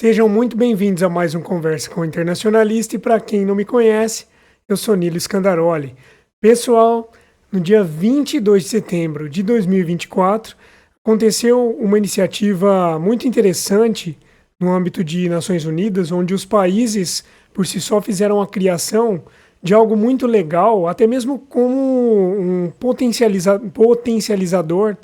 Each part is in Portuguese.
Sejam muito bem-vindos a mais um Conversa com o Internacionalista e para quem não me conhece, eu sou Nilo Scandaroli. Pessoal, no dia 22 de setembro de 2024, aconteceu uma iniciativa muito interessante no âmbito de Nações Unidas, onde os países por si só fizeram a criação de algo muito legal, até mesmo como um potencializador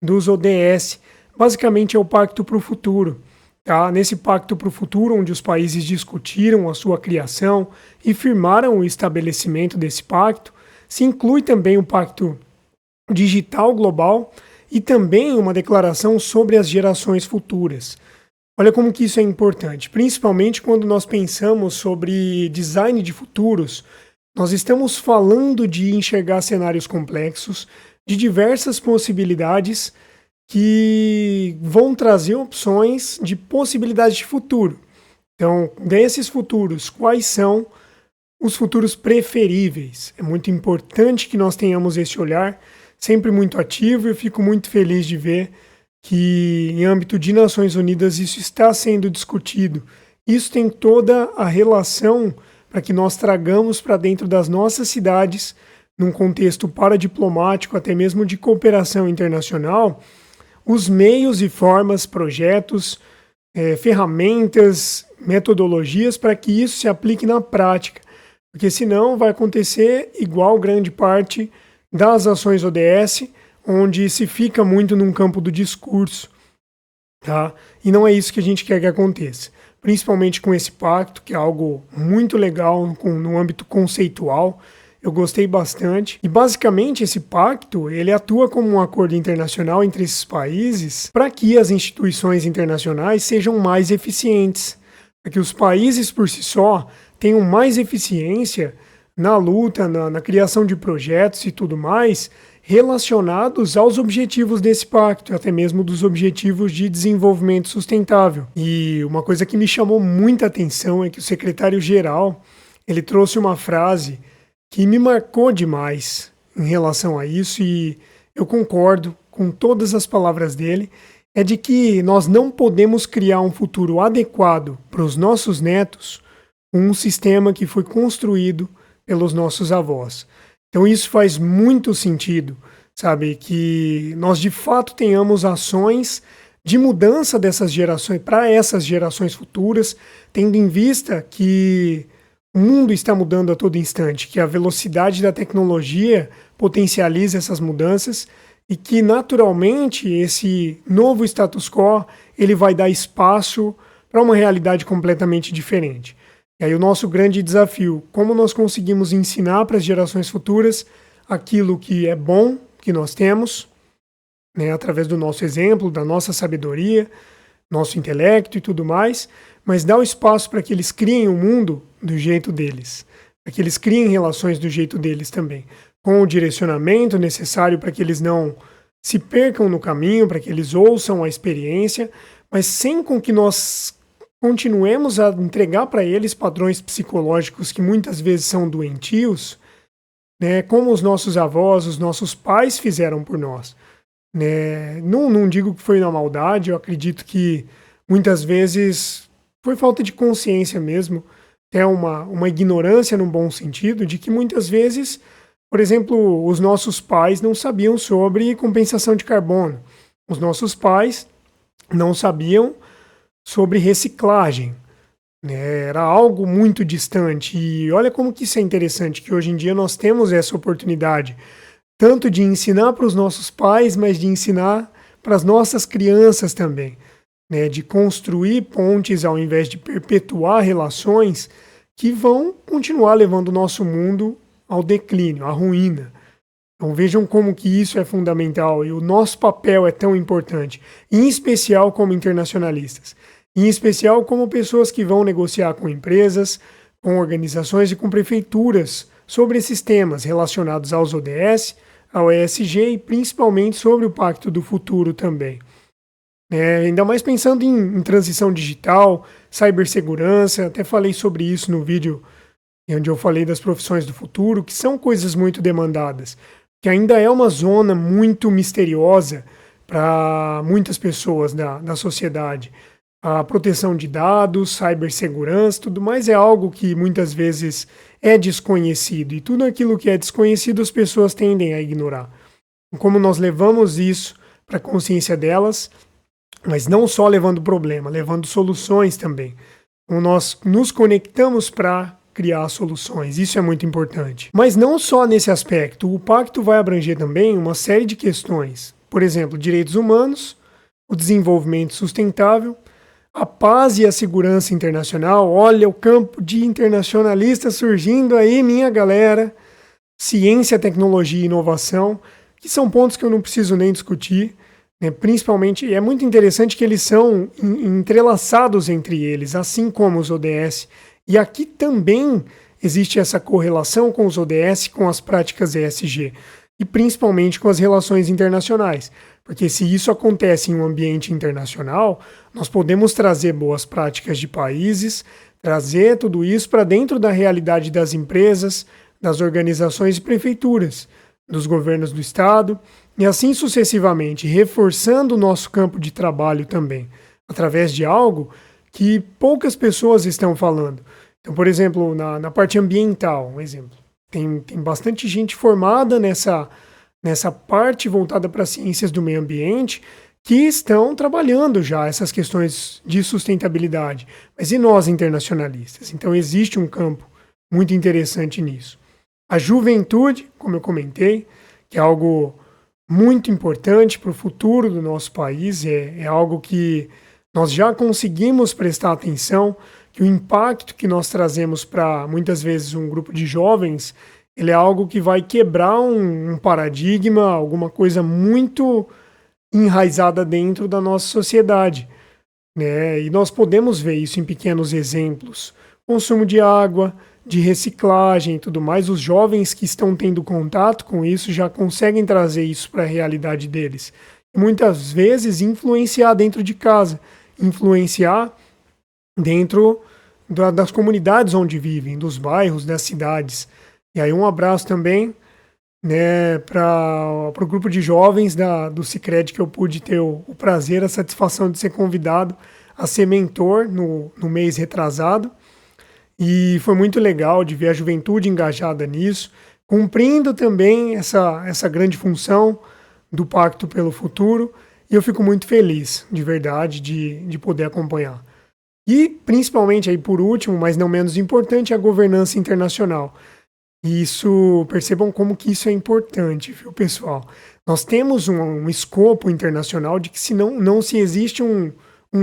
dos ODS. Basicamente é o Pacto para o Futuro. Tá? Nesse Pacto para o Futuro, onde os países discutiram a sua criação e firmaram o estabelecimento desse pacto, se inclui também o Pacto Digital Global e também uma declaração sobre as gerações futuras. Olha como que isso é importante, principalmente quando nós pensamos sobre design de futuros. Nós estamos falando de enxergar cenários complexos, de diversas possibilidades que vão trazer opções de possibilidades de futuro. Então, desses futuros, quais são os futuros preferíveis? É muito importante que nós tenhamos esse olhar sempre muito ativo. Eu fico muito feliz de ver que, em âmbito de Nações Unidas, isso está sendo discutido. Isso tem toda a relação para que nós tragamos para dentro das nossas cidades, num contexto paradiplomático, até mesmo de cooperação internacional, os meios e formas, projetos, ferramentas, metodologias para que isso se aplique na prática. Porque senão vai acontecer igual grande parte das ações ODS, onde se fica muito num campo do discurso. Tá? E não é isso que a gente quer que aconteça. Principalmente com esse pacto, que é algo muito legal no âmbito conceitual. Eu gostei bastante. E basicamente esse pacto, ele atua como um acordo internacional entre esses países para que as instituições internacionais sejam mais eficientes, para que os países por si só tenham mais eficiência na luta, na criação de projetos e tudo mais, relacionados aos objetivos desse pacto, até mesmo dos objetivos de desenvolvimento sustentável. E uma coisa que me chamou muita atenção é que o secretário-geral, ele trouxe uma frase que me marcou demais em relação a isso, e eu concordo com todas as palavras dele, é de que nós não podemos criar um futuro adequado para os nossos netos com um sistema que foi construído pelos nossos avós. Então isso faz muito sentido, sabe, que nós de fato tenhamos ações de mudança dessas gerações para essas gerações futuras, tendo em vista que o mundo está mudando a todo instante, que a velocidade da tecnologia potencializa essas mudanças e que, naturalmente, esse novo status quo ele vai dar espaço para uma realidade completamente diferente. E aí o nosso grande desafio, como nós conseguimos ensinar para as gerações futuras aquilo que é bom que nós temos, né, através do nosso exemplo, da nossa sabedoria, nosso intelecto e tudo mais, mas dá o espaço para que eles criem o mundo do jeito deles, para que eles criem relações do jeito deles também, com o direcionamento necessário para que eles não se percam no caminho, para que eles ouçam a experiência, mas sem com que nós continuemos a entregar para eles padrões psicológicos que muitas vezes são doentios, né, como os nossos avós, os nossos pais fizeram por nós. Né? Não digo que foi na maldade, eu acredito que muitas vezes foi falta de consciência mesmo, até uma ignorância num bom sentido, de que muitas vezes, por exemplo, os nossos pais não sabiam sobre compensação de carbono, os nossos pais não sabiam sobre reciclagem, né? Era algo muito distante, e olha como que isso é interessante, que hoje em dia nós temos essa oportunidade, tanto de ensinar para os nossos pais, mas de ensinar para as nossas crianças também, né, de construir pontes ao invés de perpetuar relações que vão continuar levando o nosso mundo ao declínio, à ruína. Então vejam como que isso é fundamental e o nosso papel é tão importante, em especial como internacionalistas, em especial como pessoas que vão negociar com empresas, com organizações e com prefeituras sobre esses temas relacionados aos ODS, ao ESG e principalmente sobre o Pacto do Futuro também. Ainda mais pensando em transição digital, cibersegurança, até falei sobre isso no vídeo onde eu falei das profissões do futuro, que são coisas muito demandadas, que ainda é uma zona muito misteriosa para muitas pessoas da sociedade. a proteção de dados, cibersegurança, tudo mais é algo que muitas vezes é desconhecido. E tudo aquilo que é desconhecido as pessoas tendem a ignorar. Como nós levamos isso para a consciência delas, mas não só levando problema, levando soluções também. Então, nós nos conectamos para criar soluções, isso é muito importante. Mas não só nesse aspecto, o pacto vai abranger também uma série de questões. Por exemplo, direitos humanos, o desenvolvimento sustentável, a paz e a segurança internacional. Olha o campo de internacionalistas surgindo aí, minha galera. Ciência, tecnologia e inovação, que são pontos que eu não preciso nem discutir. Principalmente, é muito interessante que eles são entrelaçados entre eles, assim como os ODS. E aqui também existe essa correlação com os ODS, com as práticas ESG, e principalmente com as relações internacionais. Porque se isso acontece em um ambiente internacional, nós podemos trazer boas práticas de países, trazer tudo isso para dentro da realidade das empresas, das organizações e prefeituras, dos governos do estado, e assim sucessivamente, reforçando o nosso campo de trabalho também, através de algo que poucas pessoas estão falando. Então, por exemplo, na parte ambiental, um exemplo, tem bastante gente formada nessa parte voltada para ciências do meio ambiente que estão trabalhando já essas questões de sustentabilidade. Mas e nós, internacionalistas? Então, existe um campo muito interessante nisso. A juventude, como eu comentei, que é algo muito importante para o futuro do nosso país, é algo que nós já conseguimos prestar atenção, que o impacto que nós trazemos para, muitas vezes, um grupo de jovens, ele é algo que vai quebrar um paradigma, alguma coisa muito enraizada dentro da nossa sociedade, né? E nós podemos ver isso em pequenos exemplos. Consumo de água, de reciclagem e tudo mais, os jovens que estão tendo contato com isso já conseguem trazer isso para a realidade deles. E muitas vezes influenciar dentro de casa, influenciar dentro das comunidades onde vivem, dos bairros, das cidades. E aí um abraço também, né, para o grupo de jovens do Sicredi, que eu pude ter o prazer, a satisfação de ser convidado a ser mentor no mês retrasado. E foi muito legal de ver a juventude engajada nisso, cumprindo também essa grande função do Pacto pelo Futuro. E eu fico muito feliz, de verdade, de poder acompanhar. E, principalmente, aí por último, mas não menos importante, a governança internacional. E isso, percebam como que isso é importante, viu, pessoal? Nós temos um escopo internacional de que se não se existe um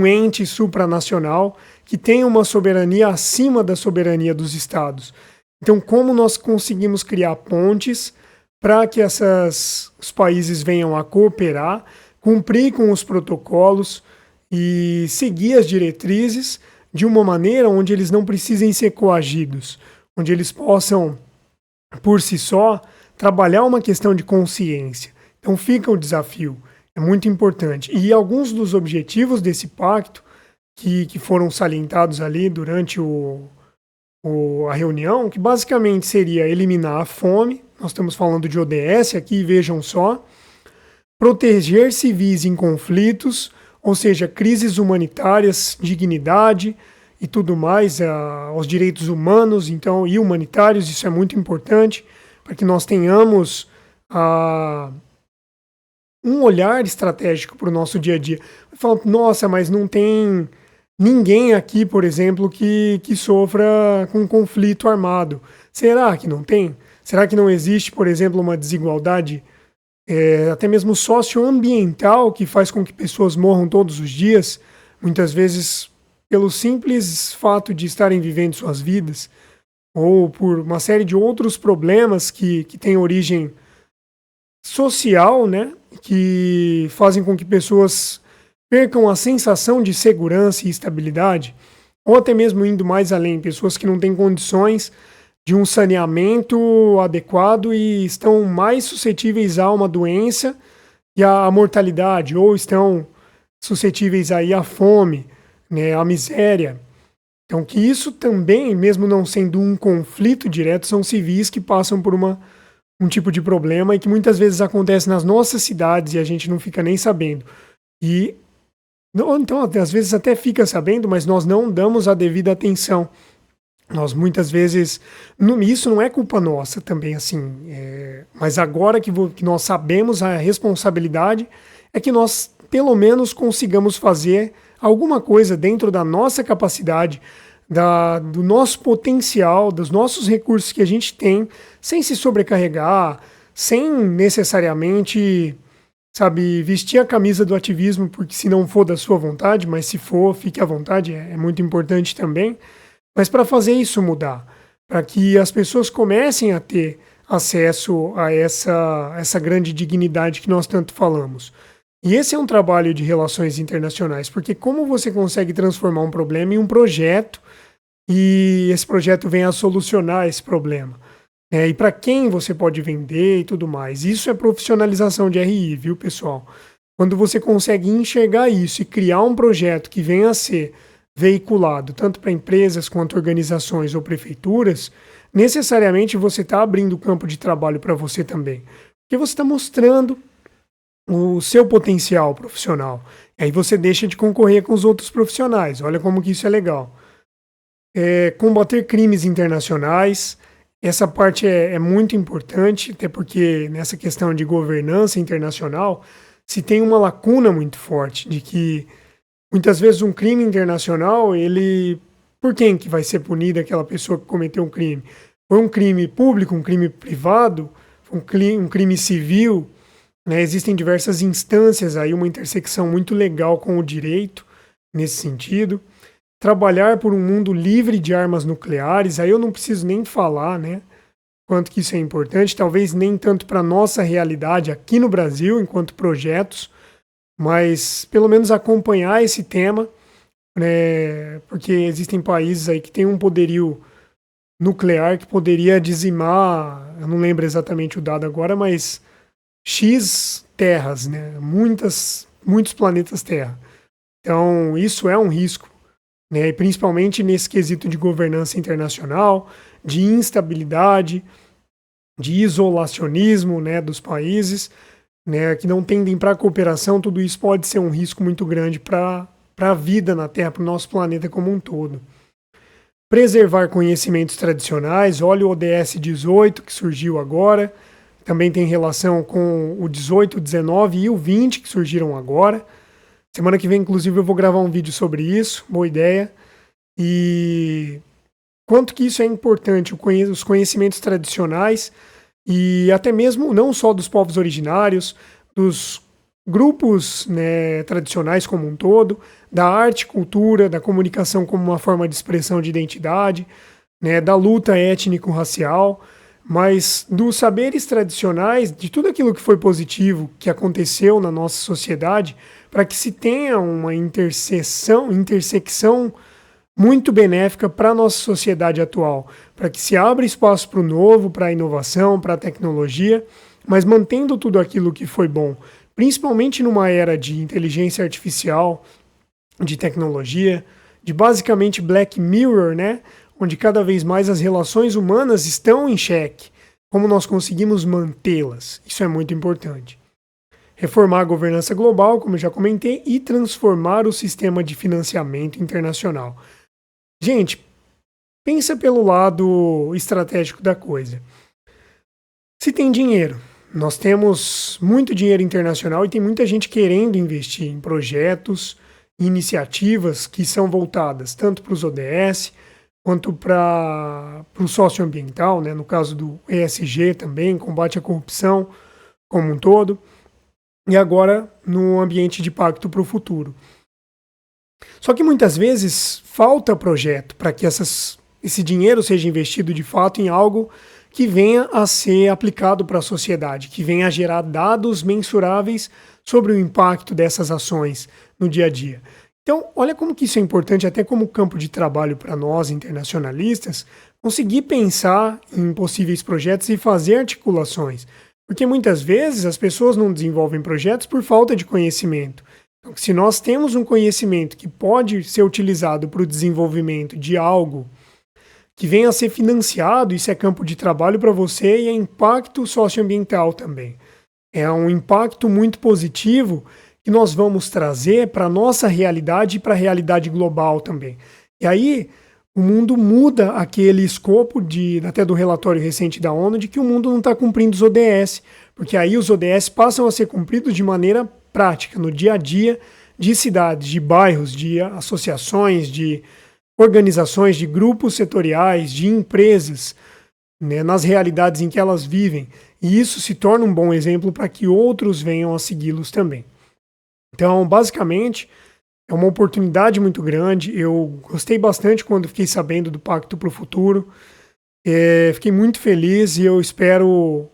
ente supranacional que tenha uma soberania acima da soberania dos estados. Então, como nós conseguimos criar pontes para que os países venham a cooperar, cumprir com os protocolos e seguir as diretrizes de uma maneira onde eles não precisem ser coagidos, onde eles possam, por si só, trabalhar uma questão de consciência. Então fica o desafio, é muito importante. E alguns dos objetivos desse pacto que foram salientados ali durante a reunião, que basicamente seria eliminar a fome, nós estamos falando de ODS aqui, vejam só, proteger civis em conflitos, ou seja, crises humanitárias, dignidade e tudo mais, os direitos humanos então, e humanitários, isso é muito importante, para que nós tenhamos um olhar estratégico para o nosso dia a dia. Eu falo, nossa, mas não tem ninguém aqui, por exemplo, que sofra com conflito armado. Será que não tem? Será que não existe, por exemplo, uma desigualdade até mesmo socioambiental que faz com que pessoas morram todos os dias, muitas vezes pelo simples fato de estarem vivendo suas vidas, ou por uma série de outros problemas que têm origem social, né, que fazem com que pessoas percam a sensação de segurança e estabilidade, ou até mesmo indo mais além, pessoas que não têm condições de um saneamento adequado e estão mais suscetíveis a uma doença e à mortalidade, ou estão suscetíveis aí à fome, né, à miséria. Então que isso também, mesmo não sendo um conflito direto, são civis que passam por um tipo de problema e que muitas vezes acontece nas nossas cidades e a gente não fica nem sabendo. E Então, às vezes até fica sabendo, mas nós não damos a devida atenção. Nós muitas vezes, isso não é culpa nossa também, assim, mas agora que nós sabemos a responsabilidade, é que nós pelo menos consigamos fazer alguma coisa dentro da nossa capacidade, do nosso potencial, dos nossos recursos que a gente tem, sem se sobrecarregar, sem necessariamente, sabe, vestir a camisa do ativismo, porque se não for da sua vontade, mas se for, fique à vontade, é muito importante também. Mas para fazer isso mudar, para que as pessoas comecem a ter acesso a essa grande dignidade que nós tanto falamos. E esse é um trabalho de relações internacionais, porque como você consegue transformar um problema em um projeto e esse projeto vem a solucionar esse problema? E para quem você pode vender e tudo mais. Isso é profissionalização de RI, viu, pessoal? Quando você consegue enxergar isso e criar um projeto que venha a ser veiculado tanto para empresas quanto organizações ou prefeituras, necessariamente você está abrindo campo de trabalho para você também. Porque você está mostrando o seu potencial profissional. Aí você deixa de concorrer com os outros profissionais. Olha como que isso é legal. Combater crimes internacionais. Essa parte é muito importante, até porque nessa questão de governança internacional se tem uma lacuna muito forte de que muitas vezes um crime internacional, por quem que vai ser punida aquela pessoa que cometeu um crime? Foi um crime público, um crime privado, um crime civil, né? Existem diversas instâncias aí, uma intersecção muito legal com o direito nesse sentido. Trabalhar por um mundo livre de armas nucleares, aí eu não preciso nem falar, né? Quanto que isso é importante, talvez nem tanto para a nossa realidade aqui no Brasil, enquanto projetos, mas pelo menos acompanhar esse tema, né? Porque existem países aí que têm um poderio nuclear que poderia dizimar, eu não lembro exatamente o dado agora, mas X terras, né? Muitos planetas Terra. Então, isso é um risco, né? E principalmente nesse quesito de governança internacional, de instabilidade, de isolacionismo, né, dos países, né, que não tendem para a cooperação. Tudo isso pode ser um risco muito grande para a vida na Terra, para o nosso planeta como um todo. Preservar conhecimentos tradicionais, olha o ODS 18 que surgiu agora, também tem relação com o 18, o 19 e o 20 que surgiram agora. Semana que vem, inclusive, eu vou gravar um vídeo sobre isso, boa ideia. E quanto que isso é importante, os conhecimentos tradicionais e até mesmo não só dos povos originários, dos grupos, né, tradicionais como um todo, da arte, cultura, da comunicação como uma forma de expressão de identidade, né, da luta étnico-racial, mas dos saberes tradicionais, de tudo aquilo que foi positivo, que aconteceu na nossa sociedade, para que se tenha uma intersecção muito benéfica para a nossa sociedade atual, para que se abra espaço para o novo, para a inovação, para a tecnologia, mas mantendo tudo aquilo que foi bom, principalmente numa era de inteligência artificial, de tecnologia, de basicamente Black Mirror, né? Onde cada vez mais as relações humanas estão em xeque. Como nós conseguimos mantê-las? Isso é muito importante. Reformar a governança global, como eu já comentei, e transformar o sistema de financiamento internacional. Gente, pensa pelo lado estratégico da coisa. Se tem dinheiro, nós temos muito dinheiro internacional e tem muita gente querendo investir em projetos, iniciativas que são voltadas tanto para os ODS, quanto para o socioambiental, né? No caso do ESG também, combate à corrupção como um todo, e agora no ambiente de pacto para o futuro. Só que muitas vezes falta projeto para que esse dinheiro seja investido de fato em algo que venha a ser aplicado para a sociedade, que venha a gerar dados mensuráveis sobre o impacto dessas ações no dia a dia. Então, olha como que isso é importante até como campo de trabalho para nós, internacionalistas, conseguir pensar em possíveis projetos e fazer articulações. Porque muitas vezes as pessoas não desenvolvem projetos por falta de conhecimento. Então, se nós temos um conhecimento que pode ser utilizado para o desenvolvimento de algo que venha a ser financiado, isso é campo de trabalho para você e é impacto socioambiental também. É um impacto muito positivo que nós vamos trazer para a nossa realidade e para a realidade global também. E aí o mundo muda aquele escopo até do relatório recente da ONU de que o mundo não está cumprindo os ODS, porque aí os ODS passam a ser cumpridos de maneira prática, no dia a dia de cidades, de bairros, de associações, de organizações, de grupos setoriais, de empresas, né, nas realidades em que elas vivem. E isso se torna um bom exemplo para que outros venham a segui-los também. Então, basicamente, é uma oportunidade muito grande. Eu gostei bastante quando fiquei sabendo do Pacto para o Futuro. Fiquei muito feliz e eu espero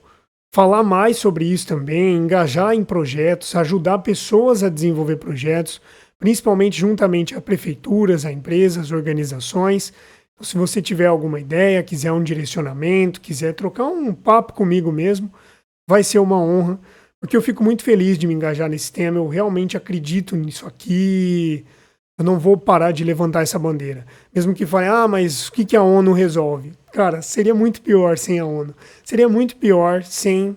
falar mais sobre isso também, engajar em projetos, ajudar pessoas a desenvolver projetos, principalmente juntamente a prefeituras, a empresas, organizações. Então, se você tiver alguma ideia, quiser um direcionamento, quiser trocar um papo comigo mesmo, vai ser uma honra, porque eu fico muito feliz de me engajar nesse tema. Eu realmente acredito nisso aqui. Eu não vou parar de levantar essa bandeira. Mesmo que falem, mas o que a ONU resolve? Cara, seria muito pior sem a ONU. Seria muito pior sem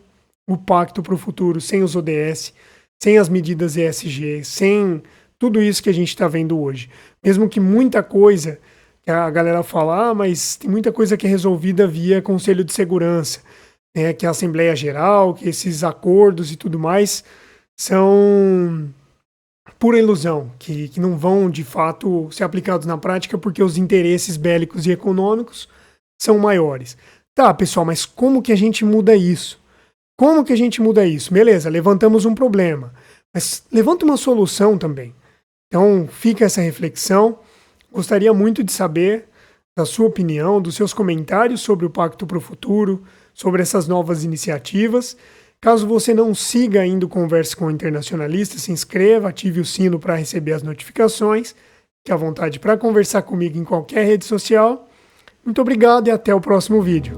o Pacto para o Futuro, sem os ODS, sem as medidas ESG, sem tudo isso que a gente está vendo hoje. Mesmo que muita coisa, que a galera fala, mas tem muita coisa que é resolvida via Conselho de Segurança, né, que é a Assembleia Geral, que esses acordos e tudo mais são pura ilusão, que não vão de fato ser aplicados na prática porque os interesses bélicos e econômicos são maiores. Tá, pessoal, mas como que a gente muda isso? Como que a gente muda isso? Beleza, levantamos um problema, mas levanta uma solução também. Então fica essa reflexão. Gostaria muito de saber da sua opinião, dos seus comentários sobre o Pacto para o Futuro, sobre essas novas iniciativas. Caso você não siga ainda o Converse com o Internacionalista, se inscreva, ative o sino para receber as notificações. Fique à vontade para conversar comigo em qualquer rede social. Muito obrigado e até o próximo vídeo.